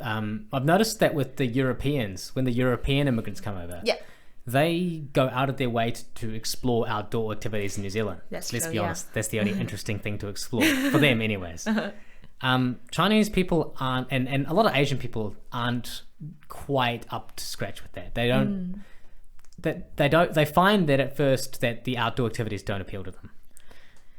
I've noticed that with the Europeans, when the European immigrants come over, they go out of their way to explore outdoor activities in New Zealand. Let's be honest, that's the only interesting thing to explore for them they Chinese people aren't, and a lot of Asian people aren't quite up to scratch with that. They don't, they find that at first that the outdoor activities don't appeal to them.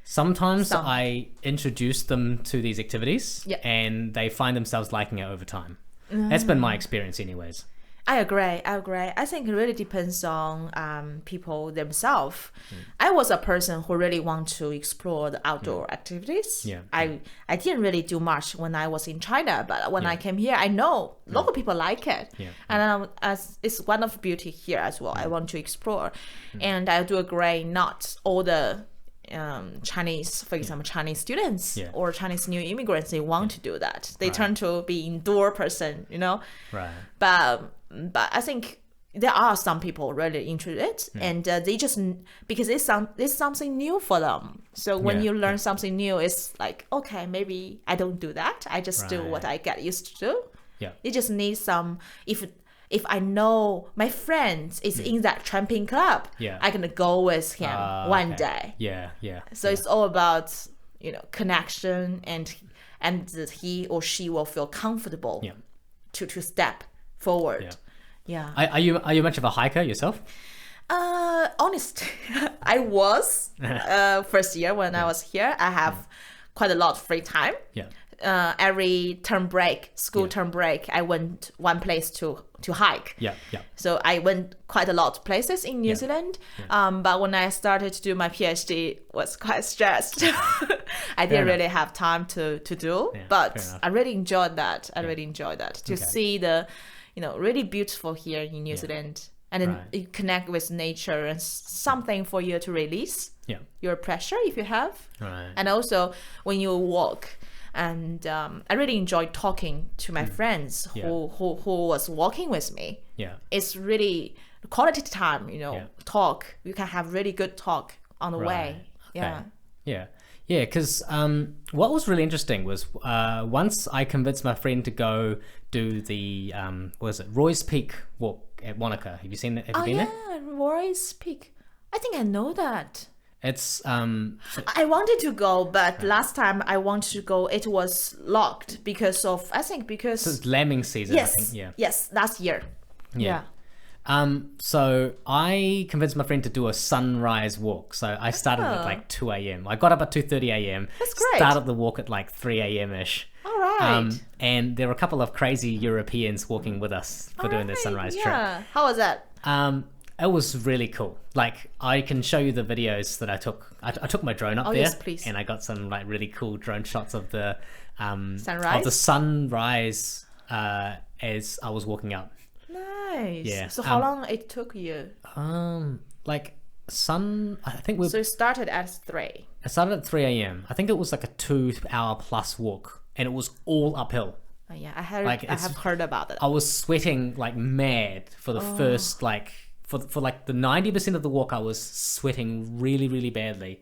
Sometimes I introduce them to these activities and they find themselves liking it over time. That's been my experience anyways. I agree. I think it really depends on people themselves. I was a person who really want to explore the outdoor activities. I didn't really do much when I was in China, but when I came here, I know local people like it. And as it's one of beauty here as well. I want to explore. And I do agree, not all the Chinese, for example, Chinese students or Chinese new immigrants, they want to do that. They turn to be indoor person, But I think there are some people really interested, and they just, because it's something new for them. So when you learn something new, it's like, okay, maybe I don't do that. I just do what I get used to do. You just need some, if I know my friend is in that tramping club, I can go with him one day. So it's all about, connection, and that he or she will feel comfortable to step forward. Are you much of a hiker yourself? Honestly, I was first year when I was here. I have quite a lot of free time. Every term break, term break, I went one place to hike. So I went quite a lot of places in New Zealand. But when I started to do my PhD, was quite stressed. I didn't really have time to do, but I really enjoyed that. To see the, really beautiful here in New Zealand, and then you connect with nature and something for you to release your pressure if you have. And also when you walk. And I really enjoyed talking to my friends who was walking with me. It's really quality time, talk. You can have really good talk on the way. Because what was really interesting was once I convinced my friend to go do the Roy's Peak walk at Wanaka. Have you seen that? Have you been there? Roy's Peak. I think I know that. It's I wanted to go, but last time I wanted to go, it was locked because it's lambing season. Yes, I think, yes, last year. So I convinced my friend to do a sunrise walk. So I started at like 2 a.m. I got up at 2:30 a.m. That's great. Started the walk at like 3 a.m. ish. All right. And there were a couple of crazy Europeans walking with us for doing the sunrise trip. How was that? It was really cool. Like, I can show you the videos that I took. I took my drone up there, yes, please. And I got some like really cool drone shots of the sunrise as I was walking up. Nice. Yeah. So how long it took you? I think So it started at 3. I started at 3 a.m. I think it was like a 2-hour plus walk, and it was all uphill. Oh, yeah, I have heard about it. I was sweating like mad for the first for like the 90% of the walk. I was sweating really, really badly.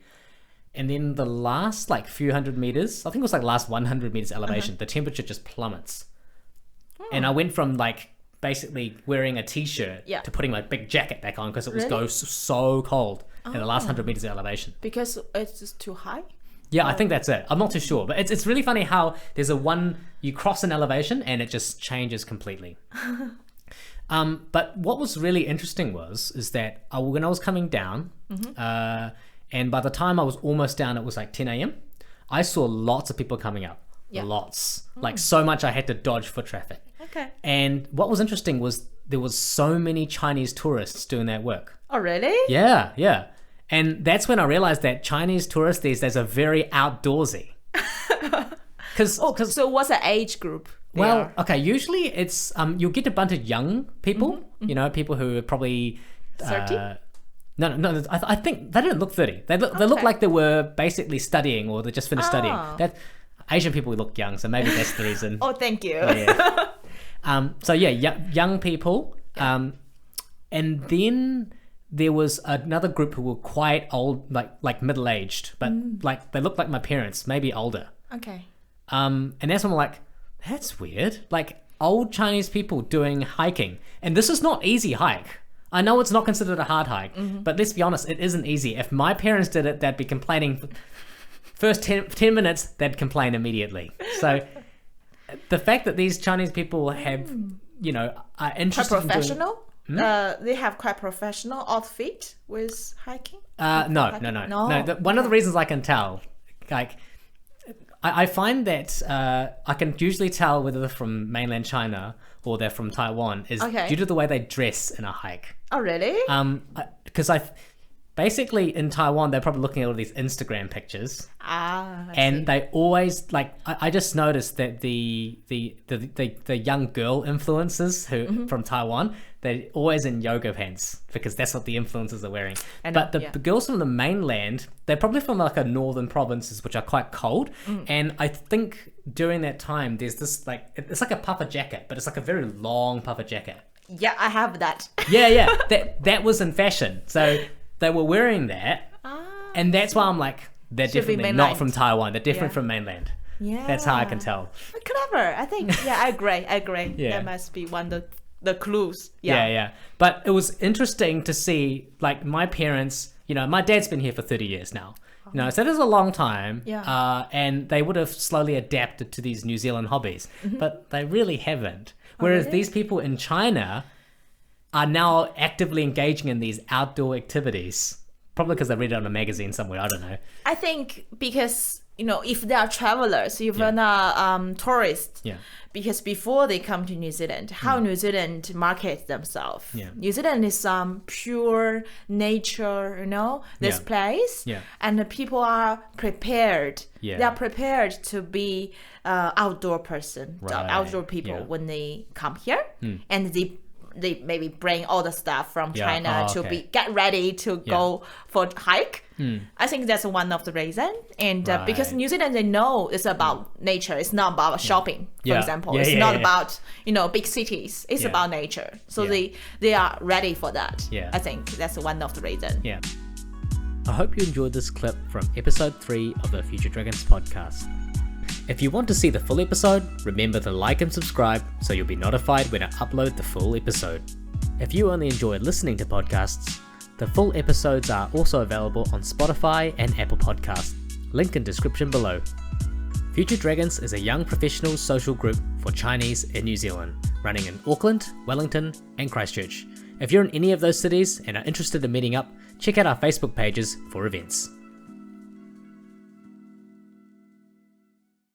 And then the last like few hundred meters, I think it was like last 100 meters elevation, the temperature just plummets. And I went from like basically wearing a t-shirt to putting my big jacket back on because it was so cold in the last 100 meters of elevation. Because it's just too high? Yeah, I think that's it. I'm not too sure. But it's really funny how there's you cross an elevation and it just changes completely. But what was really interesting is that when I was coming down, and by the time I was almost down, it was like 10 a.m. I saw lots of people coming up. Lots. Like so much I had to dodge foot traffic. Okay. And what was interesting was there was so many Chinese tourists doing that work. Oh, really? Yeah. And that's when I realized that Chinese tourists these days are very outdoorsy. So what's the age group? Well, okay, usually it's you'll get a bunch of young people, people who are probably 30? No, I think they don't look 30. They look like they were basically studying or they just finished studying. That Asian people look young, so maybe that's the reason. Oh, thank you. Young people, and then there was another group who were quite old, like middle-aged, but like they looked like my parents, maybe older. Okay. And that's when I'm like, that's weird. Like old Chinese people doing hiking. And this is not easy hike. I know it's not considered a hard hike, but let's be honest, it isn't easy. If my parents did it, they'd be complaining. First 10 minutes, they'd complain immediately. So the fact that these Chinese people have, are interested quite professional? In doing... they have quite professional outfit with hiking? No. One of the reasons I can tell, like, I find that I can usually tell whether they're from mainland China or they're from Taiwan is due to the way they dress in a hike. Oh, really? Because basically in Taiwan, they're probably looking at all these Instagram pictures. And they always, like, I just noticed that the young girl influencers who from Taiwan, they're always in yoga pants because that's what the influencers are wearing. But the girls from the mainland, they're probably from like a northern provinces, which are quite cold. And I think during that time, there's this like, it's like a puffer jacket, but it's like a very long puffer jacket. Yeah, I have that. Yeah. That was in fashion. So they were wearing that. And that's why I'm like, they're definitely not from Taiwan. They're definitely from mainland. Yeah. That's how I can tell. Clever. I think, I agree. Yeah. That must be one of the clues. Yeah. But it was interesting to see, like, my parents, my dad's been here for 30 years now. So that's a long time. Yeah. And they would have slowly adapted to these New Zealand hobbies, but they really haven't. Whereas these people in China are now actively engaging in these outdoor activities. Probably because they read it on a magazine somewhere. I don't know. I think because, if they are travelers, if they're not tourists, because before they come to New Zealand, how New Zealand markets themselves. New Zealand is pure nature, this place. And the people are prepared. They are prepared to be outdoor person, outdoor people when they come here. And they maybe bring all the stuff from China to get ready to go for hike. I think that's one of the reasons. And because New Zealand, they know it's about nature. It's not about shopping, for example. It's not about, big cities. It's about nature. So they are ready for that. I think that's one of the reasons. Yeah. I hope you enjoyed this clip from episode 3 of the Future Dragons podcast. If you want to see the full episode, remember to like and subscribe so you'll be notified when I upload the full episode. If you only enjoy listening to podcasts, the full episodes are also available on Spotify and Apple Podcasts. Link in description below. Future Dragons is a young professional social group for Chinese in New Zealand, running in Auckland, Wellington and Christchurch. If you're in any of those cities and are interested in meeting up, check out our Facebook pages for events.